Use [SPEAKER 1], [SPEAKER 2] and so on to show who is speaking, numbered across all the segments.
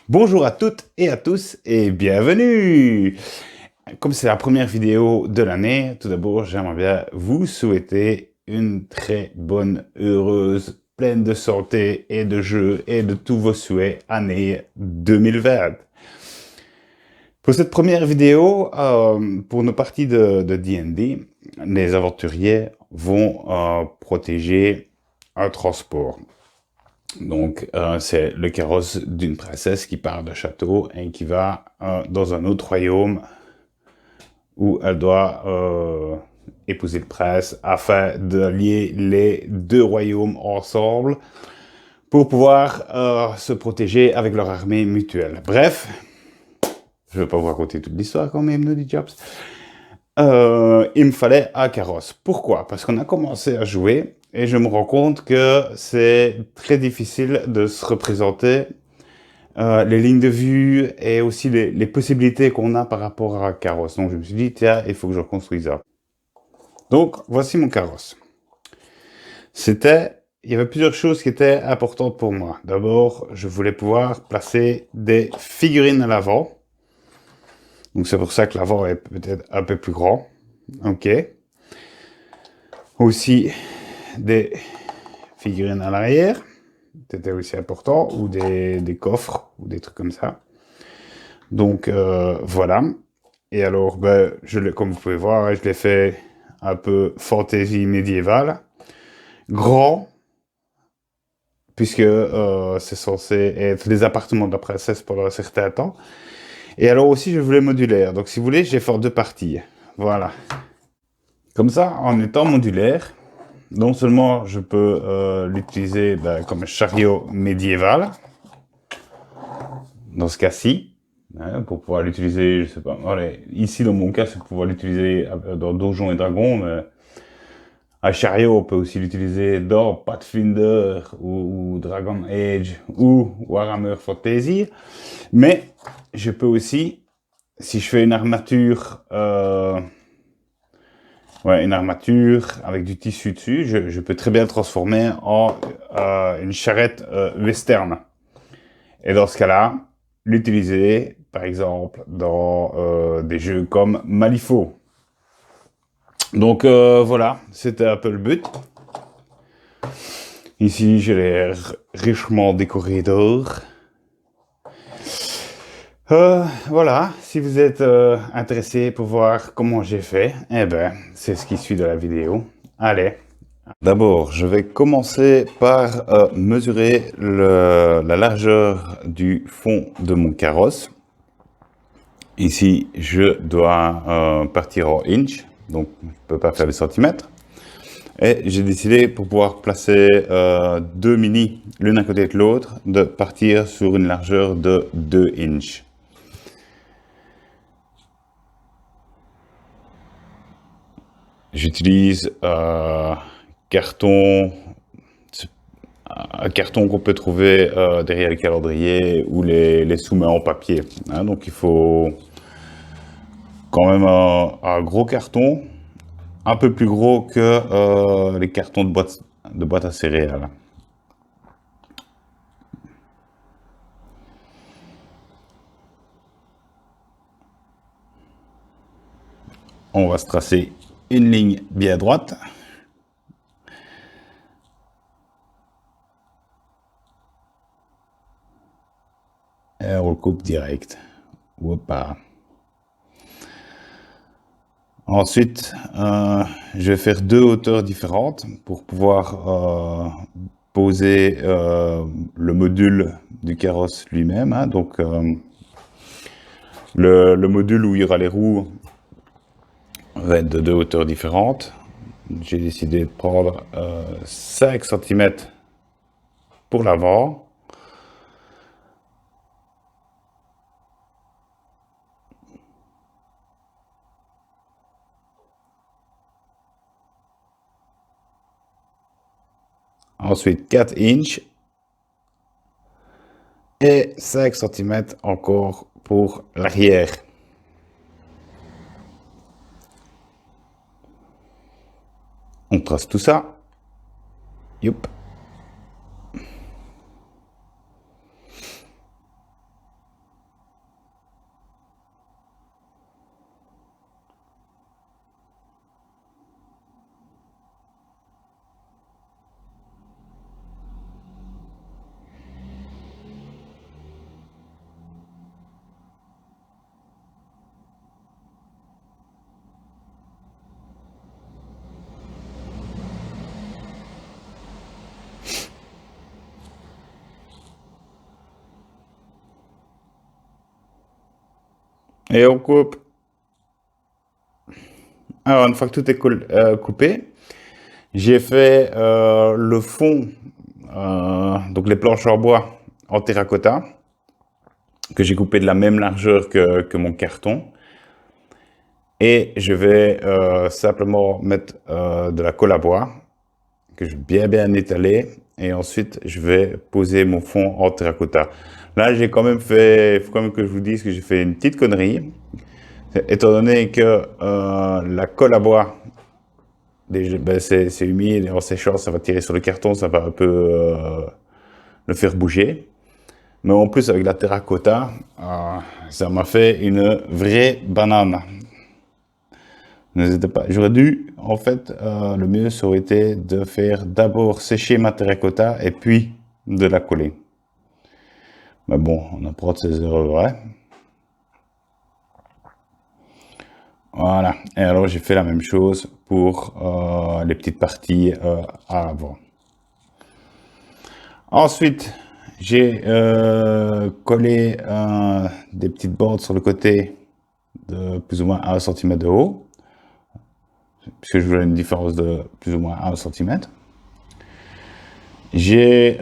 [SPEAKER 1] Bonjour à toutes et à tous et bienvenue. Comme c'est la première vidéo de l'année, tout d'abord j'aimerais bien vous souhaiter une très bonne, heureuse, pleine de santé et de jeux et de tous vos souhaits année 2020. Pour cette première vidéo, pour nos parties de D&D, les aventuriers vont protéger un transport. Donc, c'est le carrosse d'une princesse qui part de château et qui va dans un autre royaume où elle doit épouser le prince afin d'allier les deux royaumes ensemble pour pouvoir se protéger avec leur armée mutuelle. Bref, je ne vais pas vous raconter toute l'histoire quand même, Noddy Jobs. Il me fallait un carrosse. Pourquoi? Parce qu'on a commencé à jouer et je me rends compte que c'est très difficile de se représenter les lignes de vue et aussi les possibilités qu'on a par rapport à un carrosse. Donc je me suis dit, tiens, il faut que je reconstruise ça. Donc voici mon carrosse. Il y avait plusieurs choses qui étaient importantes pour moi. D'abord, je voulais pouvoir placer des figurines à l'avant. Donc c'est pour ça que l'avant est peut-être un peu plus grand. Ok. Aussi des figurines à l'arrière. C'était aussi important. Ou des coffres ou des trucs comme ça. Donc voilà. Et alors, ben, comme vous pouvez voir, je l'ai fait un peu fantaisie médiévale. Grand, puisque c'est censé être les appartements de la princesse pendant un certain temps. Et alors aussi, je voulais modulaire. Donc si vous voulez, j'ai fait deux parties. Voilà. Comme ça, en étant modulaire, non seulement je peux l'utiliser comme un chariot médiéval, dans ce cas-ci, hein, pour pouvoir l'utiliser, je sais pas, allez, ici dans mon cas, c'est pour pouvoir l'utiliser dans Donjons et Dragons, mais un chariot, on peut aussi l'utiliser dans Pathfinder ou Dragon Age ou Warhammer Fantasy, mais je peux aussi, si je fais une armature, une armature avec du tissu dessus, je peux très bien le transformer en une charrette western. Et dans ce cas-là, l'utiliser, par exemple, dans des jeux comme Malifaux. Donc voilà, c'était un peu le but. Ici, j'ai l'air richement décoré d'or. Voilà, si vous êtes intéressé pour voir comment j'ai fait, eh ben, c'est ce qui suit de la vidéo. Allez. D'abord, je vais commencer par mesurer la largeur du fond de mon carrosse. Ici, je dois partir en inch, donc je ne peux pas faire les centimètres. Et j'ai décidé, pour pouvoir placer deux mini l'une à côté de l'autre, de partir sur une largeur de 2 inches. J'utilise carton, un carton qu'on peut trouver derrière le calendrier ou les sous-mains en papier. Hein, donc il faut quand même un gros carton, un peu plus gros que les cartons de boîte à céréales. On va se tracer une ligne bien droite. Et on le coupe direct. Hoppa. Ensuite, je vais faire deux hauteurs différentes pour pouvoir poser le module du carrosse lui-même. Hein. Donc, le module où il y aura les roues va être de deux hauteurs différentes. J'ai décidé de prendre 5 cm pour l'avant. Ensuite 4 inches. Et 5 cm encore pour l'arrière. On trace tout ça. Youp. Et on coupe. Alors, une fois que tout est coupé, j'ai fait le fond, donc les planches en bois en terracotta, que j'ai coupé de la même largeur que mon carton. Et je vais simplement mettre de la colle à bois, que je vais bien étaler. Et ensuite, je vais poser mon fond en terracotta. Là, j'ai quand même fait, il faut quand même que je vous dise que j'ai fait une petite connerie. Étant donné que la colle à bois, ben, c'est humide et en séchant, ça va tirer sur le carton, ça va un peu le faire bouger. Mais en plus, avec la terracotta, ça m'a fait une vraie banane. N'hésitez pas. J'aurais dû, en fait, le mieux, ça aurait été de faire d'abord sécher ma terracotta et puis de la coller. Mais bon, on apprend de ses erreurs, hein. Voilà. Et alors, j'ai fait la même chose pour les petites parties à l'avant. Ensuite, j'ai collé des petites bordes sur le côté de plus ou moins 1 cm de haut, puisque je voulais une différence de plus ou moins 1 cm. J'ai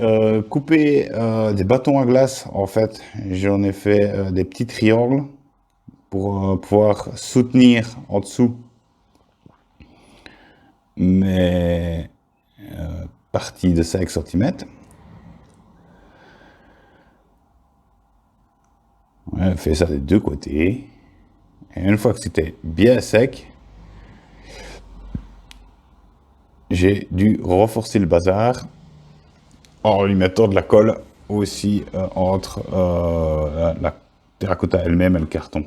[SPEAKER 1] coupé des bâtons à glace, en fait. J'en ai fait des petits triangles pour pouvoir soutenir en dessous mes parties de 5 cm. Ouais, fait ça des deux côtés. Et une fois que c'était bien sec, j'ai dû renforcer le bazar en lui mettant de la colle aussi entre la terracotta elle-même et le carton.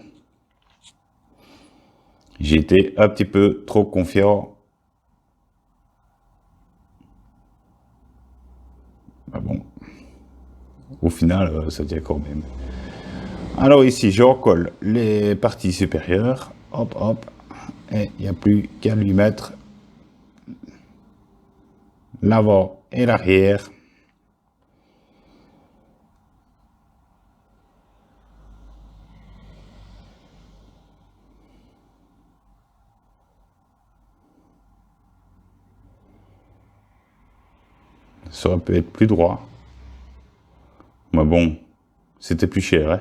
[SPEAKER 1] J'ai été un petit peu trop confiant. Ah bon, au final, ça tient quand même. Alors ici, je recolle les parties supérieures. Hop, hop. Et il n'y a plus qu'à lui mettre l'avant et l'arrière. Ça aurait pu être plus droit. Mais bon, c'était plus cher, hein.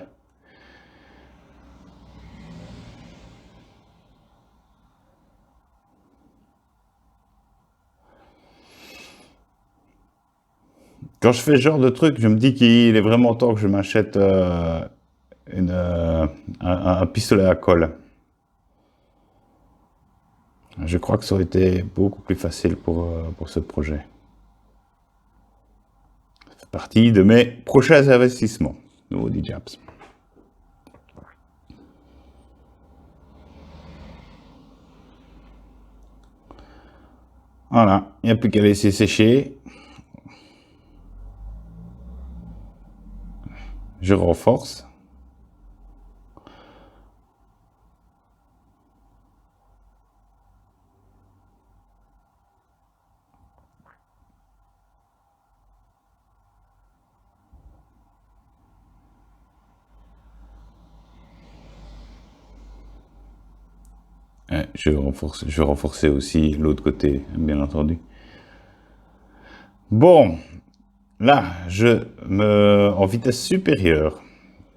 [SPEAKER 1] Quand je fais ce genre de truc, je me dis qu'il est vraiment temps que je m'achète un pistolet à colle. Je crois que ça aurait été beaucoup plus facile pour ce projet. Ça fait partie de mes prochains investissements, nous dit Japs. Voilà, il n'y a plus qu'à laisser sécher. Je renforce. Je vais renforcer aussi l'autre côté, bien entendu. Bon, là, en vitesse supérieure,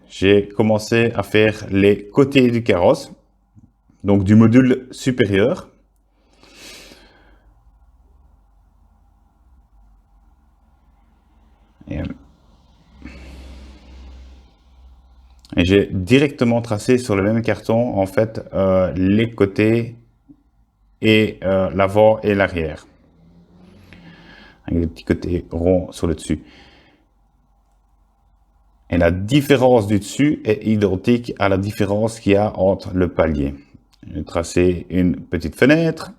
[SPEAKER 1] j'ai commencé à faire les côtés du carrosse, donc du module supérieur. Et j'ai directement tracé sur le même carton, en fait, les côtés et l'avant et l'arrière. Avec des petits côtés ronds sur le dessus. Et la différence du dessus est identique à la différence qu'il y a entre le palier. J'ai tracé une petite fenêtre.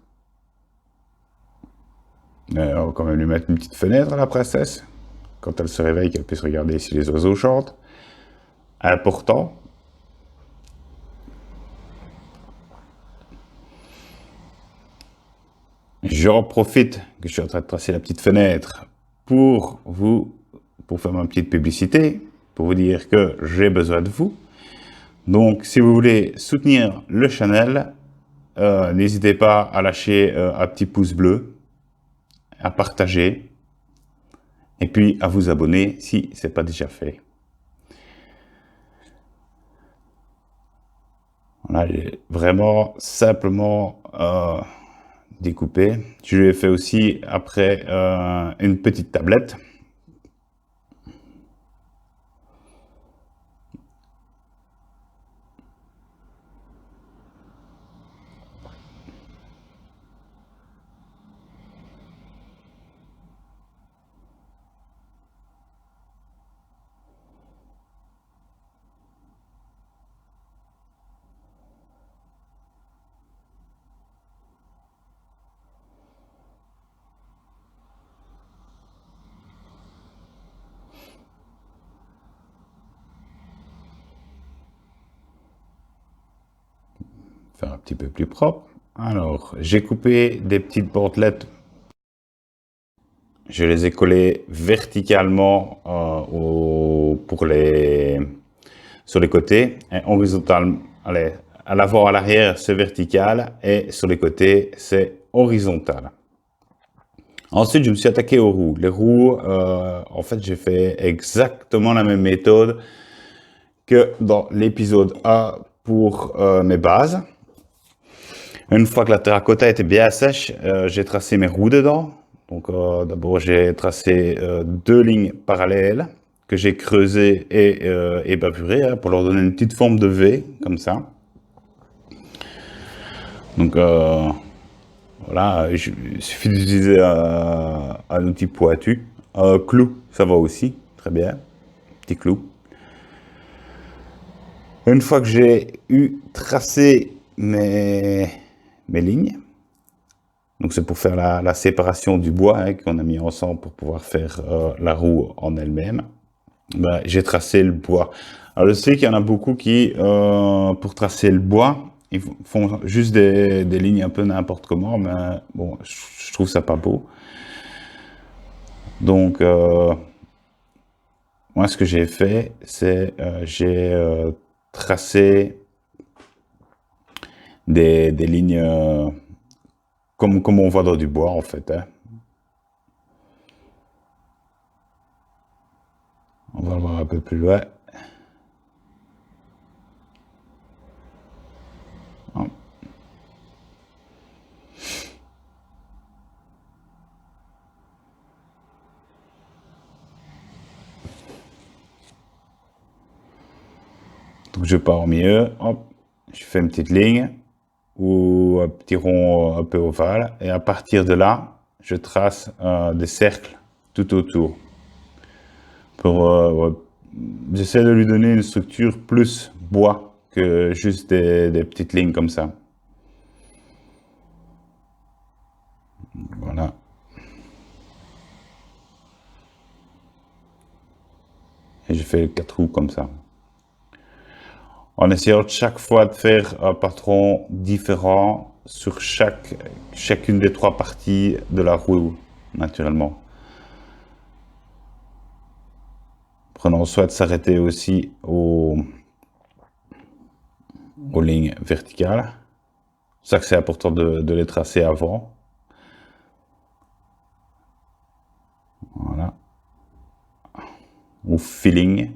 [SPEAKER 1] On va quand même lui mettre une petite fenêtre à la princesse. Quand elle se réveille, qu'elle puisse regarder si les oiseaux chantent. Important. J'en profite que je suis en train de tracer la petite fenêtre pour faire ma petite publicité, pour vous dire que j'ai besoin de vous. Donc, si vous voulez soutenir le channel, n'hésitez pas à lâcher un petit pouce bleu, à partager, et puis à vous abonner si ce n'est pas déjà fait. Voilà, j'ai vraiment simplement découpé. Je lui ai fait aussi après une petite tablette. Faire un petit peu plus propre. Alors, j'ai coupé des petites bandelettes. Je les ai collées verticalement sur les côtés, et horizontalement. Allez, à l'avant, à l'arrière, c'est vertical, et sur les côtés, c'est horizontal. Ensuite, je me suis attaqué aux roues. Les roues, en fait, j'ai fait exactement la même méthode que dans l'épisode 1 pour mes bases. Une fois que la terracotta était bien sèche, j'ai tracé mes roues dedans. Donc d'abord, j'ai tracé 2 lignes parallèles que j'ai creusées et bavurées hein, pour leur donner une petite forme de V, comme ça. Donc voilà, il suffit d'utiliser un outil pointu. Un clou, ça va aussi, très bien. Petit clou. Une fois que j'ai eu tracé mes lignes, donc c'est pour faire la séparation du bois hein, qu'on a mis ensemble pour pouvoir faire la roue en elle-même, ben, j'ai tracé le bois. Alors je sais qu'il y en a beaucoup qui, pour tracer le bois, ils font juste des lignes un peu n'importe comment, mais bon, je trouve ça pas beau. Donc moi ce que j'ai fait, c'est j'ai tracé des lignes comme on voit dans du bois en fait. Hein. On va le voir un peu plus loin. Donc je pars au milieu, hop, je fais une petite ligne ou un petit rond un peu ovale et à partir de là, je trace des cercles tout autour. Ouais, j'essaie de lui donner une structure plus bois que juste des petites lignes comme ça. Voilà. Et je fais 4 roues comme ça. En essayant chaque fois de faire un patron différent sur chacune des 3 parties de la roue, naturellement. Prenons soin de s'arrêter aussi aux lignes verticales. C'est ça que c'est important de les tracer avant. Voilà. Ou filling.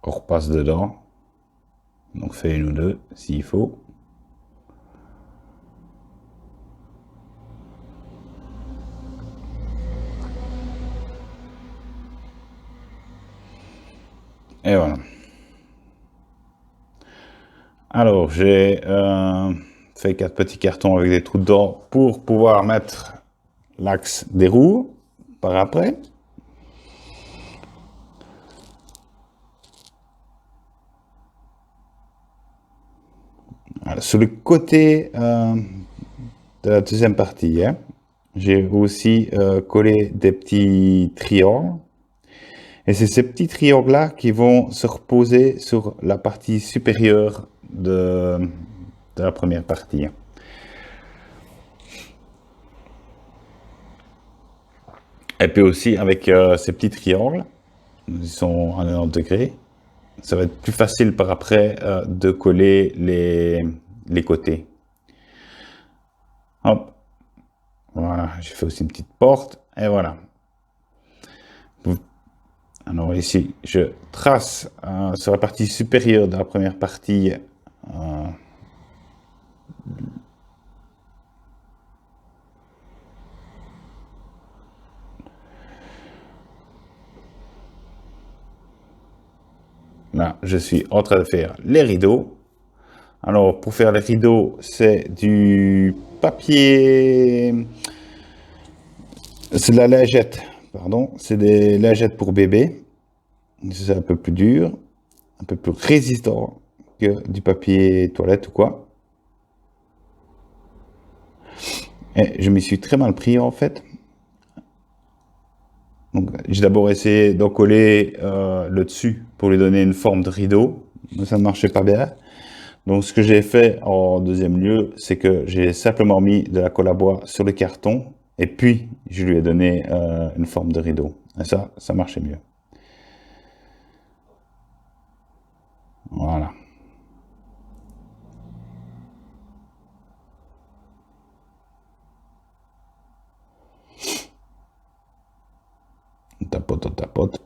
[SPEAKER 1] On repasse dedans. Donc fait une ou deux s'il faut. Et voilà. Alors, j'ai fait 4 petits cartons avec des trous dedans pour pouvoir mettre l'axe des roues par après. Sur le côté de la deuxième partie, hein, j'ai aussi collé des petits triangles. Et c'est ces petits triangles-là qui vont se reposer sur la partie supérieure de la première partie. Et puis aussi avec ces petits triangles, ils sont à 90 degrés, ça va être plus facile par après de coller les côtés. Hop, voilà, j'ai fait aussi une petite porte, et voilà. Alors ici, je trace sur la partie supérieure de la première partie là, je suis en train de faire les rideaux. Alors, pour faire les rideaux, c'est du papier, c'est de la lingette, pardon, c'est des lingettes pour bébé. C'est un peu plus dur, un peu plus résistant que du papier toilette ou quoi. Et je m'y suis très mal pris en fait. Donc, j'ai d'abord essayé d'en coller le dessus pour lui donner une forme de rideau, mais ça ne marchait pas bien. Donc, ce que j'ai fait en deuxième lieu, c'est que j'ai simplement mis de la colle à bois sur le carton et puis je lui ai donné une forme de rideau. Et ça marchait mieux. Voilà. On tapote, on tapote.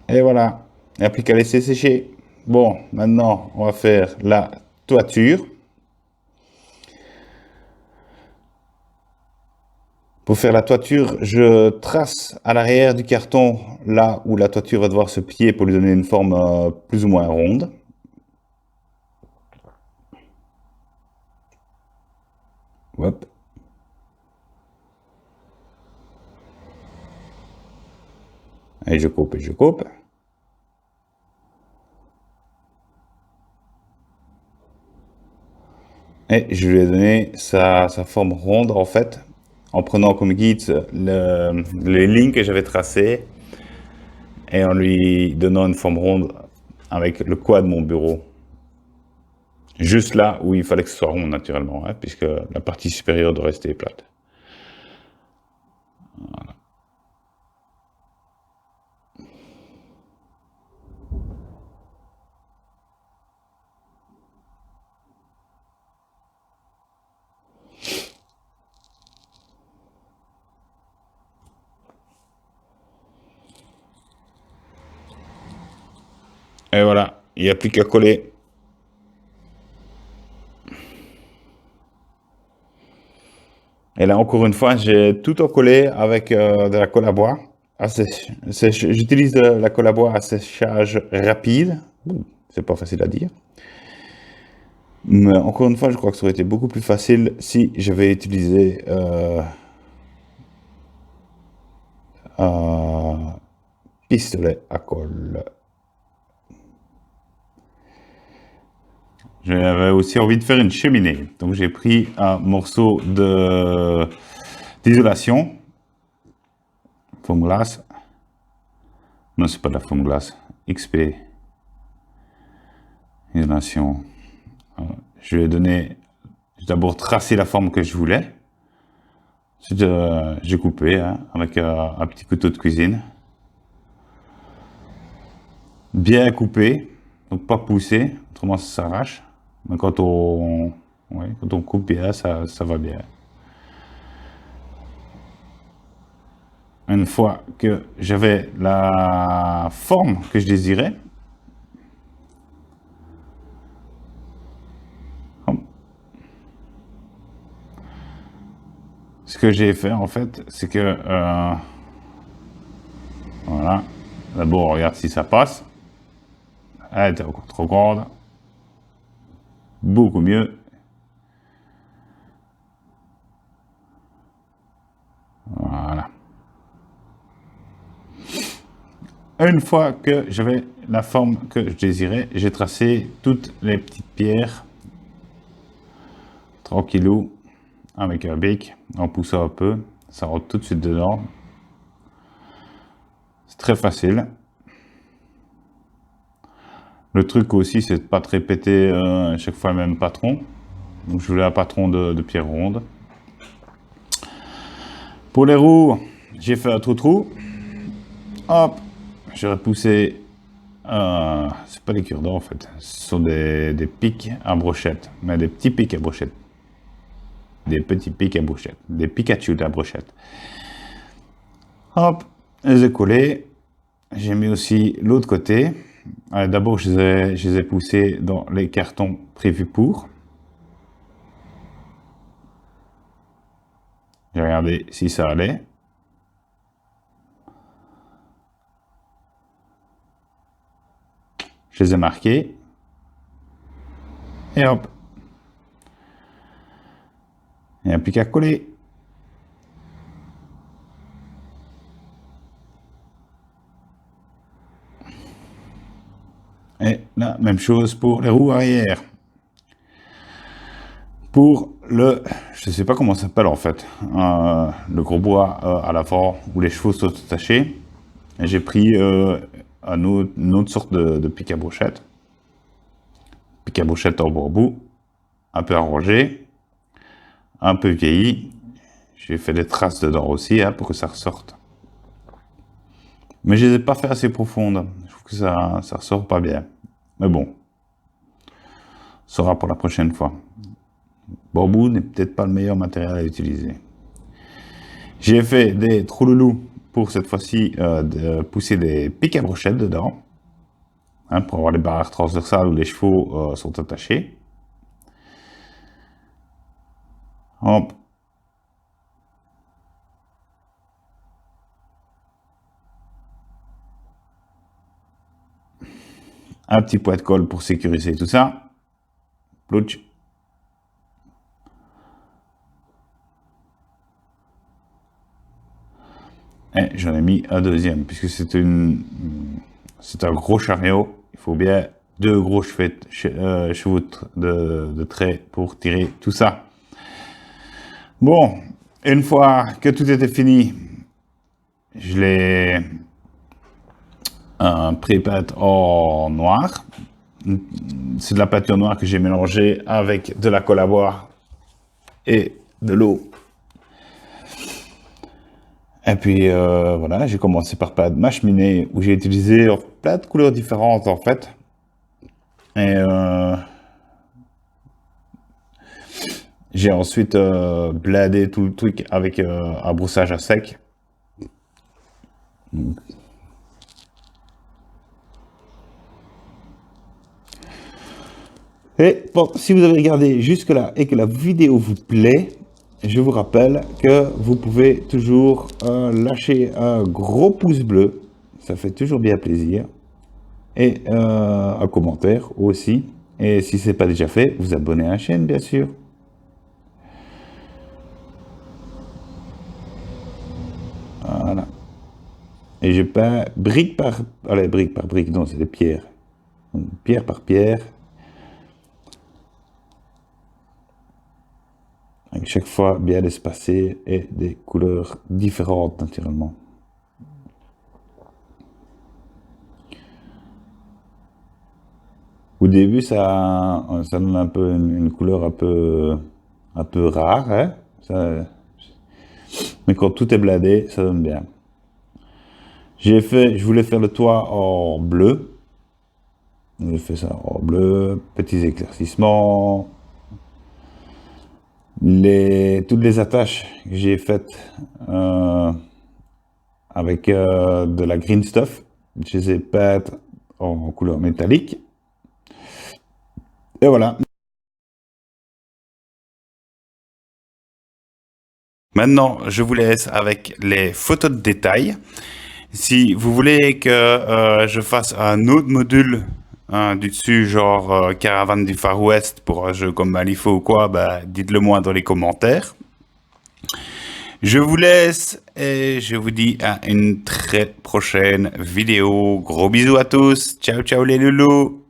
[SPEAKER 1] Et voilà. Il n'y a plus qu'à laisser sécher. Bon, maintenant, on va faire la toiture. Pour faire la toiture, je trace à l'arrière du carton là où la toiture va devoir se plier pour lui donner une forme plus ou moins ronde. Hop. Et je coupe et je coupe. Et je lui ai donné sa forme ronde en fait, en prenant comme guide les lignes que j'avais tracées et en lui donnant une forme ronde avec le coin de mon bureau. Juste là où il fallait que ce soit rond naturellement, hein, puisque la partie supérieure doit rester plate. Voilà. Et voilà, il n'y a plus qu'à coller. Et là, encore une fois, j'ai tout encollé avec de la colle à bois. J'utilise de la colle à bois à séchage rapide. C'est pas facile à dire. Mais encore une fois, je crois que ça aurait été beaucoup plus facile si j'avais utilisé un pistolet à colle. J'avais aussi envie de faire une cheminée. Donc j'ai pris un morceau d'isolation, foam glace. Non, c'est pas de la foam glace. XP. Isolation. Je lui ai donné, j'ai d'abord tracé la forme que je voulais. Ensuite, j'ai coupé hein, avec un petit couteau de cuisine. Bien coupé, donc pas poussé, autrement ça s'arrache. Mais quand on coupe bien, ça va bien. Une fois que j'avais la forme que je désirais, que j'ai fait en fait, c'est que voilà. D'abord, on regarde si ça passe. Elle était encore trop grande. Beaucoup mieux. Voilà. Une fois que j'avais la forme que je désirais, j'ai tracé toutes les petites pierres tranquillou avec un bic en poussant un peu. Ça rentre tout de suite dedans. C'est très facile. Le truc aussi, c'est de pas te répéter à chaque fois le même patron. Donc je voulais un patron de pierre ronde. Pour les roues, j'ai fait un trou-trou. Hop, j'ai repoussé. C'est pas des cure-dents en fait, ce sont des pics à brochette, mais des petits pics à brochette. Des petits pics à brochette, des Pikachu à brochette. Hop, je les ai collés. J'ai mis aussi l'autre côté. D'abord, je les ai poussés dans les cartons prévus pour. J'ai regardé si ça allait. Je les ai marqués. Et hop. Il n'y a plus qu'à coller. Et la même chose pour les roues arrière. Pour le, je sais pas comment ça s'appelle en fait, le gros bois à l'avant où les chevaux sont attachés. J'ai pris une autre sorte de pic à brochette. Pic à brochette en bambou, un peu arrangé, un peu vieilli. J'ai fait des traces dedans aussi pour que ça ressorte. Mais je les ai pas fait assez profondes. Je trouve que ça ressort pas bien. Mais bon, ça sera pour la prochaine fois. Bambou n'est peut-être pas le meilleur matériel à utiliser. J'ai fait des trous loulous pour cette fois-ci de pousser des pics à brochettes dedans. Pour avoir les barres transversales où les chevaux sont attachés. Hop. Un petit point de colle pour sécuriser tout ça. Plouch. Et j'en ai mis un deuxième, puisque c'est un gros chariot. Il faut bien deux gros chevaux de trait pour tirer tout ça. Bon, une fois que tout était fini, je l'ai pré-peint en noir. C'est de la peinture noire que j'ai mélangée avec de la colle à bois et de l'eau. Et puis voilà, j'ai commencé par peindre ma cheminée où j'ai utilisé plein de couleurs différentes en fait. Et j'ai ensuite bladé tout le truc avec un broussage à sec. Et bon, si vous avez regardé jusque-là et que la vidéo vous plaît, je vous rappelle que vous pouvez toujours lâcher un gros pouce bleu, ça fait toujours bien plaisir, et un commentaire aussi. Et si ce n'est pas déjà fait, vous abonnez à la chaîne, bien sûr. Voilà. Et je peins brique par... Allez, brique par brique, non, c'est des pierres. Pierre par pierre. Avec chaque fois bien espacé et des couleurs différentes, naturellement. Au début, ça donne un peu une couleur un peu rare, hein. Mais quand tout est bladé, ça donne bien. Je voulais faire le toit en bleu. J'ai fait ça en bleu, petits éclaircissements. Toutes les attaches que j'ai faites avec de la green stuff, je les ai peintes en couleur métallique. Et voilà. Maintenant, je vous laisse avec les photos de détail. Si vous voulez que je fasse un autre module du dessus, genre caravane du Far West pour un jeu comme Malifaux ou quoi, bah, dites-le moi dans les commentaires. Je vous laisse et je vous dis à une très prochaine vidéo. Gros bisous à tous. Ciao, ciao les loulous.